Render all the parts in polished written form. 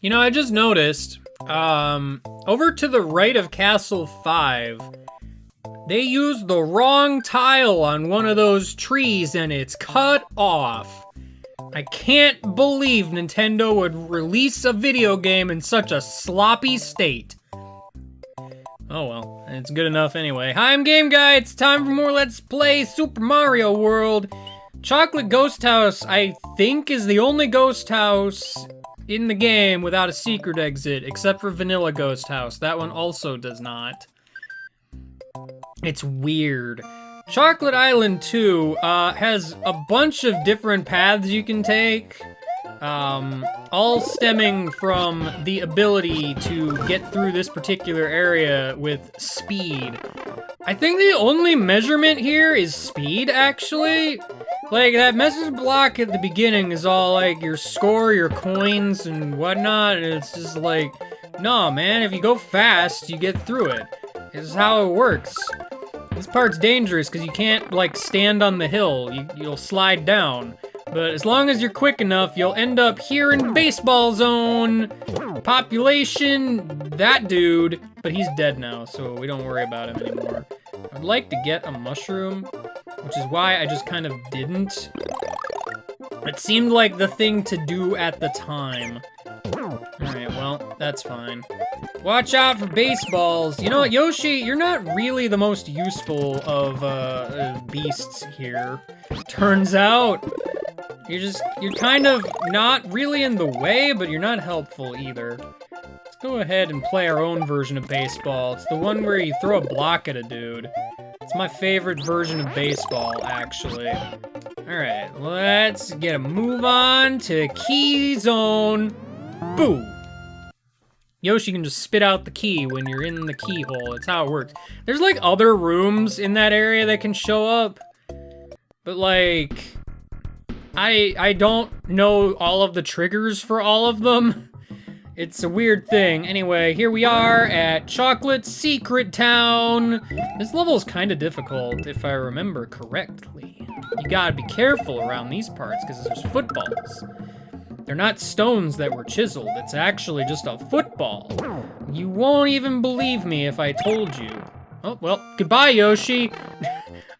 You know, I just noticed, over to the right of Castle 5, they used the wrong tile on one of those trees and it's cut off. I can't believe Nintendo would release a video game in such a sloppy state. Oh well, it's good enough anyway. Hi, I'm Game Guy. It's time for more Let's Play Super Mario World. Chocolate Ghost House, I think, is the only ghost house in the game without a secret exit, except for Vanilla Ghost House. That one also does not. It's weird. Chocolate Island 2 has a bunch of different paths you can take, all stemming from the ability to get through this particular area with speed. I think the only measurement here is speed, actually. Like, that message block at the beginning is all, like, your score, your coins, and whatnot, and it's just like, no, man, if you go fast, you get through it. This is how it works. This part's dangerous, because you can't, like, stand on the hill. You'll slide down. But as long as you're quick enough, you'll end up here in Baseball Zone. Population, that dude. But he's dead now, so we don't worry about him anymore. I'd like to get a mushroom, which is why I just kind of didn't. It seemed like the thing to do at the time. Alright, well, that's fine. Watch out for baseballs. You know what, Yoshi, you're not really the most useful of beasts here. Turns out, you're kind of not really in the way, but you're not helpful either. Let's go ahead and play our own version of baseball. It's the one where you throw a block at a dude. It's my favorite version of baseball, actually. Alright, let's get a move on to Key Zone. Boo! Yoshi can just spit out the key when you're in the keyhole. That's how it works. There's like other rooms in that area that can show up, but like, I don't know all of the triggers for all of them. It's a weird thing. Anyway, here we are at Chocolate Secret Town. This level is kind of difficult, if I remember correctly. You gotta be careful around these parts, because there's footballs. They're not stones that were chiseled. It's actually just a football. You won't even believe me if I told you. Oh, well, goodbye, Yoshi.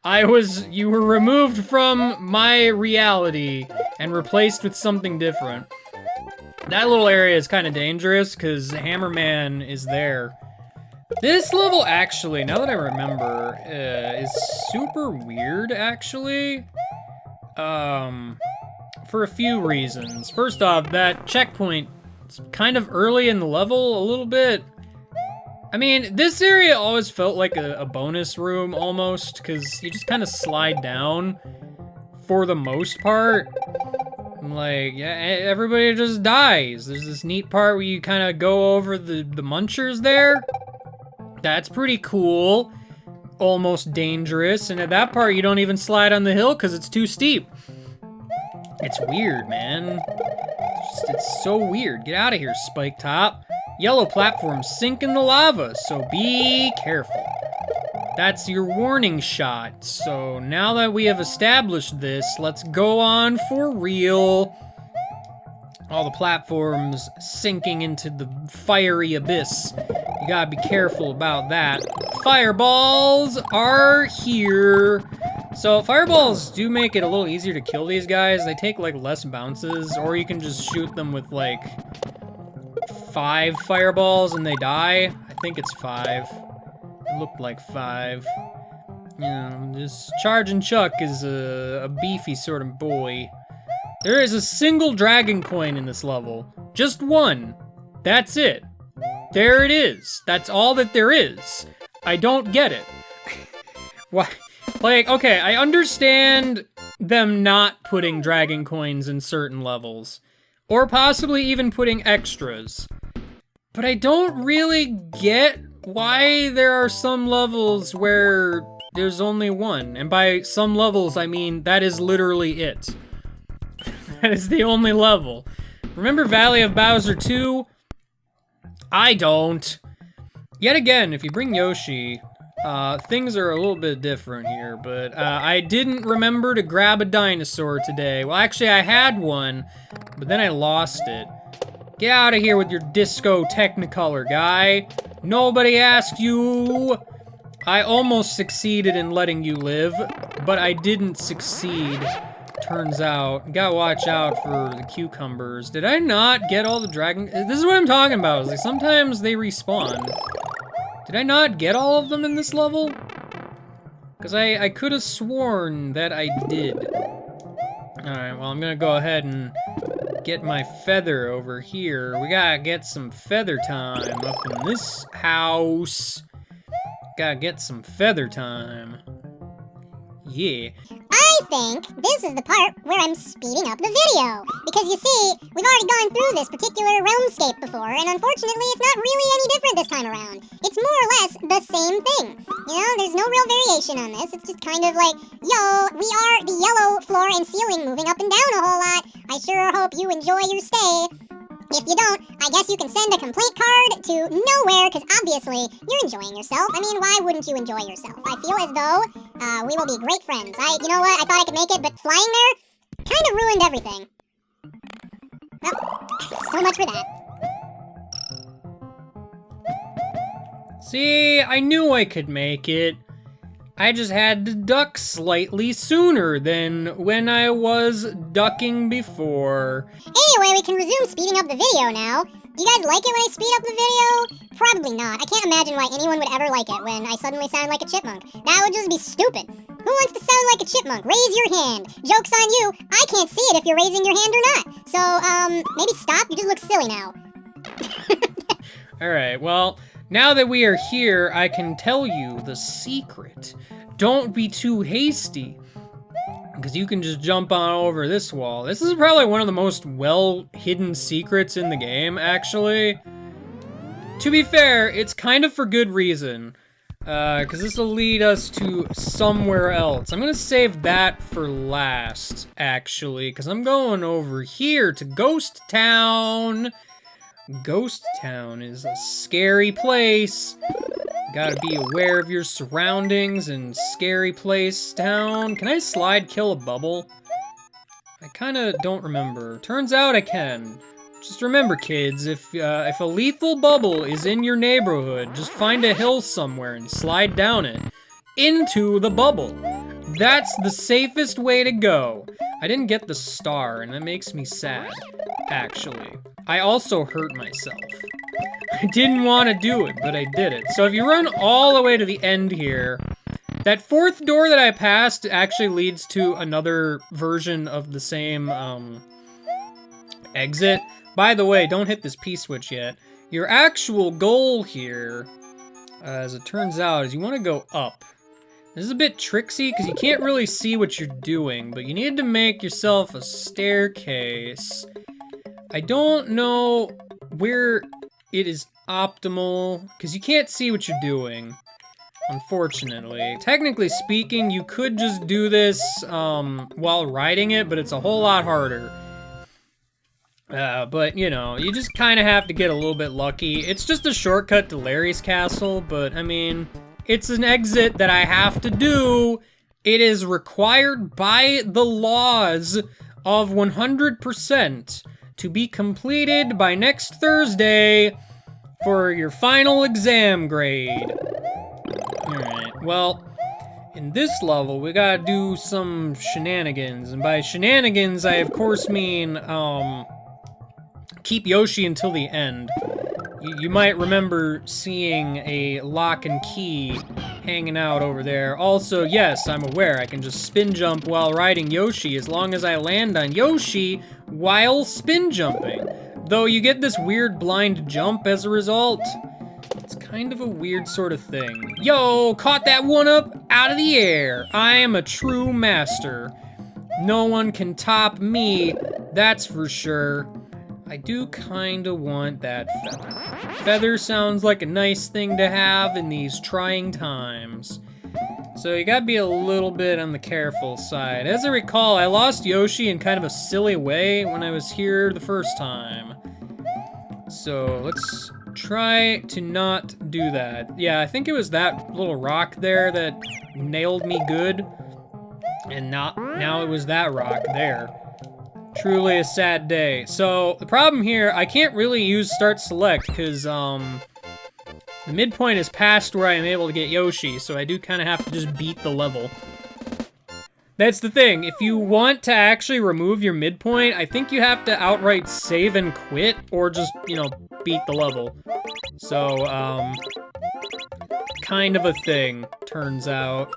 You were removed from my reality and replaced with something different. That little area is kind of dangerous because Hammerman is there. This level actually, now that I remember, is super weird, actually. For a few reasons. First off, that checkpoint is kind of early in the level, a little bit. I mean, this area always felt like a bonus room, almost, because you just kind of slide down for the most part. Like, yeah, everybody just dies. There's this neat part where you kind of go over the munchers there. That's pretty cool. Almost dangerous. And at that part, you don't even slide on the hill because it's too steep. It's weird, man. It's so weird. Get out of here, Spike Top. Yellow platforms sink in the lava, so be careful. That's your warning shot. So now that we have established this, let's go on for real. All the platforms sinking into the fiery abyss. You gotta be careful about that. Fireballs are here. So fireballs do make it a little easier to kill these guys. They take like less bounces, or you can just shoot them with like 5 fireballs and they die. I think it's 5. It looked like 5. You know, this Charging Chuck is a beefy sort of boy. There is a single dragon coin in this level. Just one. That's it. There it is. That's all that there is. I don't get it. Why? Like, okay, I understand them not putting dragon coins in certain levels, or possibly even putting extras, but I don't really get why there are some levels where there's only one, and by some levels, I mean that is literally it. That is the only level. Remember Valley of Bowser 2? I don't. Yet again, if you bring Yoshi, things are a little bit different here, but I didn't remember to grab a dinosaur today. Well, actually, I had one, but then I lost it. Get out of here with your disco technicolor, guy. Nobody asked you. I almost succeeded in letting you live, but I didn't succeed. Turns out, gotta watch out for the cucumbers. Did I not get all the dragon? This is what I'm talking about. Is like sometimes they respawn. Did I not get all of them in this level? Because I could have sworn that I did. Alright, well, I'm gonna go ahead and get my feather over here. We gotta get some feather time up in this house. Gotta get some feather time. Yeah. I think this is the part where I'm speeding up the video. Because you see, we've already gone through this particular realmscape before, and unfortunately it's not really any different this time around. It's more or less the same thing. You know, there's no real variation on this. It's just kind of like, yo, we are the yellow floor and ceiling moving up and down a whole lot. I sure hope you enjoy your stay. If you don't, I guess you can send a complaint card to nowhere, because obviously you're enjoying yourself. I mean, why wouldn't you enjoy yourself? I feel as though we will be great friends. You know what? I thought I could make it, but flying there kind of ruined everything. Well, so much for that. See, I knew I could make it. I just had to duck slightly sooner than when I was ducking before. Anyway, we can resume speeding up the video now. Do you guys like it when I speed up the video? Probably not. I can't imagine why anyone would ever like it when I suddenly sound like a chipmunk. That would just be stupid. Who wants to sound like a chipmunk? Raise your hand. Joke's on you. I can't see it if you're raising your hand or not. So, maybe stop. You just look silly now. Alright, well, now that we are here, I can tell you the secret. Don't be too hasty, because you can just jump on over this wall. This is probably one of the most well-hidden secrets in the game, actually. To be fair, it's kind of for good reason, because this will lead us to somewhere else. I'm gonna save that for last, actually, because I'm going over here to Ghost Town. Ghost Town is a scary place. Gotta be aware of your surroundings in scary place town. Can I slide kill a bubble? I kinda don't remember. Turns out I can. Just remember, kids, if a lethal bubble is in your neighborhood, just find a hill somewhere and slide down it into the bubble. That's the safest way to go. I didn't get the star, and that makes me sad, actually. I also hurt myself. I didn't want to do it, but I did it. So if you run all the way to the end here, that fourth door that I passed actually leads to another version of the same exit. By the way, don't hit this P-switch yet. Your actual goal here, as it turns out, is you want to go up. This is a bit tricksy because you can't really see what you're doing, but you need to make yourself a staircase. I don't know where it is optimal, because you can't see what you're doing, unfortunately. Technically speaking, you could just do this while riding it, but it's a whole lot harder. But, you know, you just kind of have to get a little bit lucky. It's just a shortcut to Larry's castle, but, I mean, it's an exit that I have to do. It is required by the laws of 100% to be completed by next Thursday for your final exam grade. Alright, well, in this level, we gotta do some shenanigans. And by shenanigans, I of course mean, keep Yoshi until the end. You might remember seeing a lock and key hanging out over there. Also, yes, I'm aware I can just spin jump while riding Yoshi as long as I land on Yoshi while spin jumping. Though you get this weird blind jump as a result. It's kind of a weird sort of thing. Yo, caught that one up out of the air. I am a true master. No one can top me, that's for sure. I do kinda want that feather. Feather sounds like a nice thing to have in these trying times. So you gotta be a little bit on the careful side. As I recall, I lost Yoshi in kind of a silly way when I was here the first time. So let's try to not do that. Yeah, I think it was that little rock there that nailed me good. And now it was that rock there. Truly a sad day. So, the problem here, I can't really use start select, because, the midpoint is past where I am able to get Yoshi, so I do kind of have to just beat the level. That's the thing, if you want to actually remove your midpoint, I think you have to outright save and quit, or just, you know, beat the level. So, kind of a thing, turns out.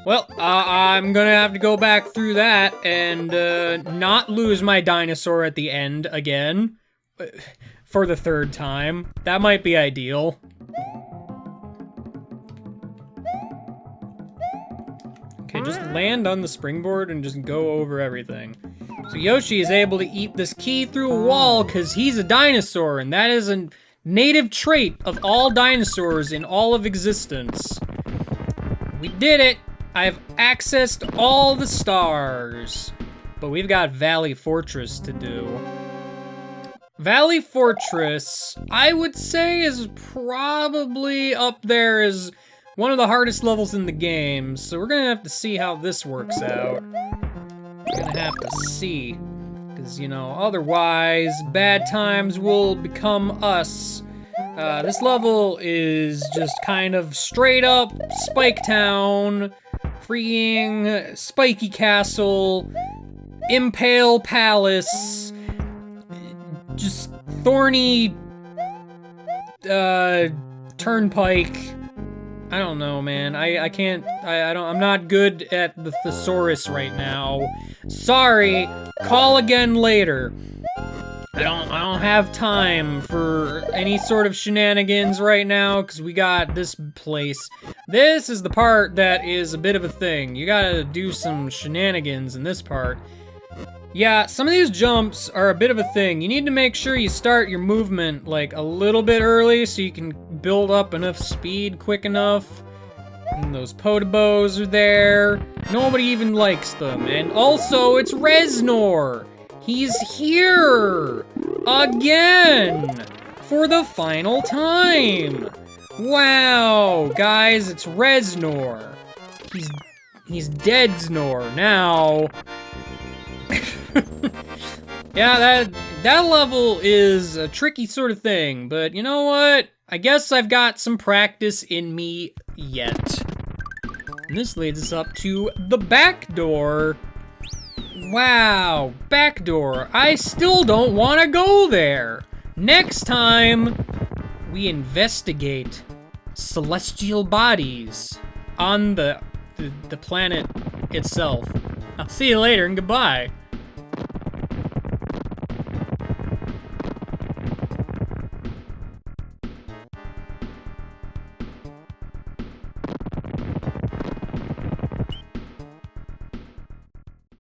Well, I'm gonna have to go back through that and not lose my dinosaur at the end again for the third time. That might be ideal. Okay, just land on the springboard and just go over everything. So Yoshi is able to eat this key through a wall because he's a dinosaur, and that is a native trait of all dinosaurs in all of existence. We did it! I've accessed all the stars, but we've got Valley Fortress to do. Valley Fortress, I would say, is probably up there as one of the hardest levels in the game, so we're gonna have to see how this works out. We're gonna have to see, because, you know, otherwise, bad times will become us. This level is just kind of straight up Spike Town, freeing Spiky Castle, Impale Palace, just thorny, turnpike. I don't know, man. I'm not good at the thesaurus right now. Sorry, call again later. I don't have time for any sort of shenanigans right now, because we got this place. This is the part that is a bit of a thing. You gotta do some shenanigans in this part. Yeah, some of these jumps are a bit of a thing. You need to make sure you start your movement, like, a little bit early so you can build up enough speed quick enough. And those Potobos are there. Nobody even likes them. And also, it's Reznor! He's here! Again! For the final time! Wow, guys, it's Reznor. He's dead Snor now. Yeah, that level is a tricky sort of thing, but you know what? I guess I've got some practice in me yet. And this leads us up to the back door. Wow, back door. I still don't want to go there. Next time, we investigate celestial bodies on the planet itself. I'll see you later and goodbye.